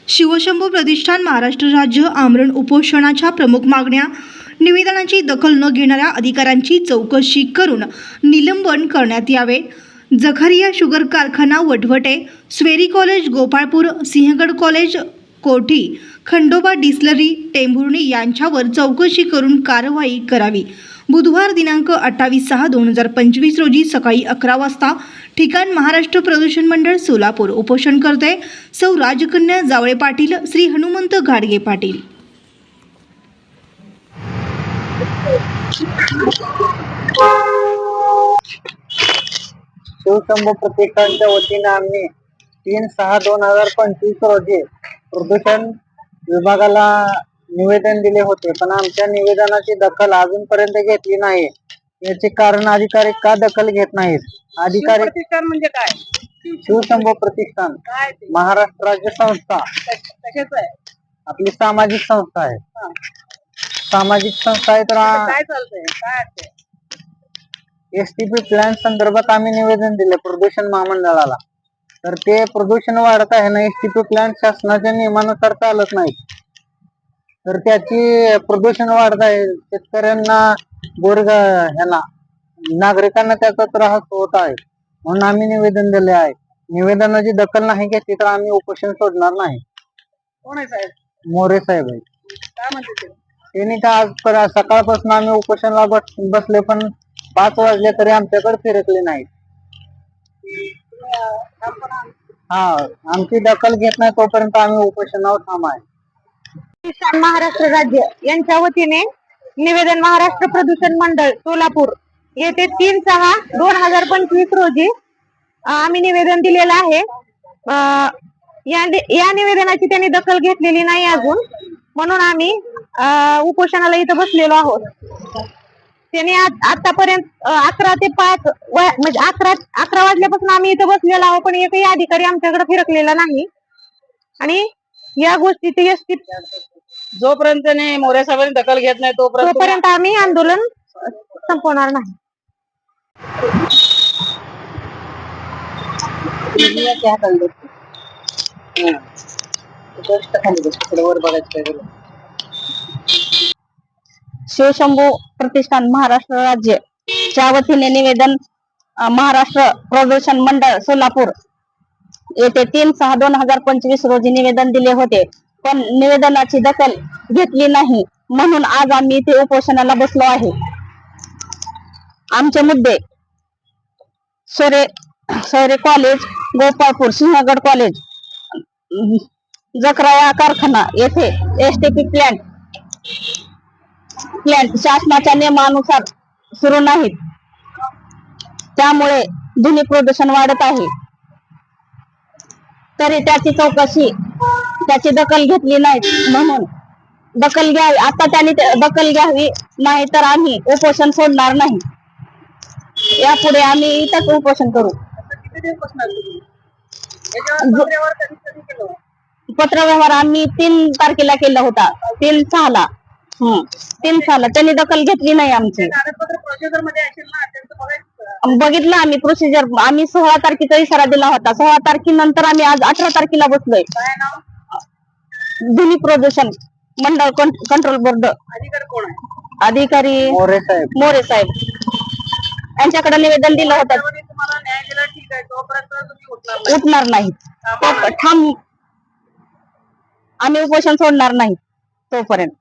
शिवशंभू प्रतिष्ठान महाराष्ट्र राज्य आमरण उपोषणाच्या प्रमुख मागण्या. निवेदनाची दखल न घेणाऱ्या अधिकाऱ्यांची चौकशी करून निलंबन करण्यात यावे. जखारिया शुगर कारखाना वटवटे, स्वेरी कॉलेज गोपाळपूर, सिंहगड कॉलेज कोठी, खंडोबा डिस्लरी टेंभुर्णी यांच्यावर चौकशी करून कारवाई करावी. बुधवार दिनांक 28/6/2025 रोजी सकाळी 11 वाजता. ठिकाण महाराष्ट्र प्रदूषण मंडळ सोलापूर. उपोषणकर्ते सौ राजकन्या जावळे पाटील, श्री हनुमंत घाडगे पाटील. शिवशंभू प्रतिष्ठानच्या वतीने आम्ही 3/6/2025 रोजी प्रदूषण विभागाला निवेदन दिले होते, पण आमच्या निवेदनाची दखल अजूनपर्यंत घेतली नाही. याचे कारण अधिकारी का दखल घेत नाहीत? अधिकारी प्रतिष्ठान म्हणजे काय? शिवशंभू प्रतिष्ठान महाराष्ट्र राज्य संस्था कशाचं आहे? आपली सामाजिक संस्था आहे. सामाजिक संस्था आहे. तर काय चालतंय? काय असते? STP प्लॅन संदर्भात आम्ही निवेदन दिले प्रदूषण महामंडळाला. तर ते प्रदूषण वाढत आहे ना, STP प्लॅन शासनाच्या नियमानुसार चालत नाही. तर त्याची प्रदूषण वाढत आहे. शेतकऱ्यांना ह्याला नागरिकांना त्याचा त्रास होत आहे, म्हणून आम्ही निवेदन दिले आहे. निवेदनाची दखल नाही घेतली तर आम्ही उपोषण सोडणार नाही. कोण आहे साहेब? मोरे साहेब आहे. काय म्हणते ते? त्यांनी का आज सकाळपासून आम्ही उपोषणाला बसले, पण 5 वाजले तरी आमच्याकडे फिरकले नाहीत. हा, आमची दखल घेत नाही तोपर्यंत आम्ही उपोषणावर ठाम आहे. महाराष्ट्र राज्य यांच्या वतीने निवेदन महाराष्ट्र प्रदूषण मंडळ सोलापूर येथे 3/6/2025 रोजी आम्ही निवेदन दिलेलं आहे. या निवेदनाची त्यांनी दखल घेतलेली नाही अजून, म्हणून आम्ही उपोषणाला इथं बसलेलो आहोत. त्यांनी आतापर्यंत 11 ते 5 म्हणजे 11 वाजल्यापासून आम्ही इथं बसलेलो आहोत, पण एकही अधिकारी आमच्याकडे फिरकलेला नाही. आणि या गोष्टीची जोपर्यंत मोरे साहेबांनी दखल घेत नाही तोपर्यंत आम्ही आंदोलन संपवणार नाही. शिवशंभू प्रतिष्ठान महाराष्ट्र राज्य च्या वतीने निवेदन महाराष्ट्र प्रदूषण मंडळ सोलापूर येथे 3/6/2025 रोजी निवेदन दिले होते, पण निवेदनाची दखल घेतली नाही, म्हणून आज आम्ही इथे उपोषणाला बसलो आहे. आमचे मुद्दे: सोरे कॉलेज गोपाळपूर, सिंहगड कॉलेज, जखराया कारखाना येथे STP प्लॅन्ट शासनाच्या नियमानुसार सुरू नाहीत, त्यामुळे ध्वनी प्रदूषण वाढत आहे. तरी त्याची दखल घेतली नाही, म्हणून दखल घ्यावी. आता त्यांनी दखल घ्यावी, नाही तर आम्ही उपोषण सोडणार नाही. यापुढे आम्ही इथंच उपोषण करू. पत्रव्यवहार आम्ही 3 तारखेला केला होता. 3/6 त्यांनी दखल घेतली नाही आमची. बघितलं आम्ही प्रोसिजर. आम्ही 16 तारखेचा इशारा दिला होता. 16 तारखेनंतर आम्ही आज 18 तारखेला बसलोय. ध्वनी प्रदूषण मंडळ कंट्रोल बोर्ड अधिकारी मोरे साहेब यांच्याकडे निवेदन दिलं होतं. उठणार नाही ठाम, आम्ही उपोषण सोडणार नाही तोपर्यंत.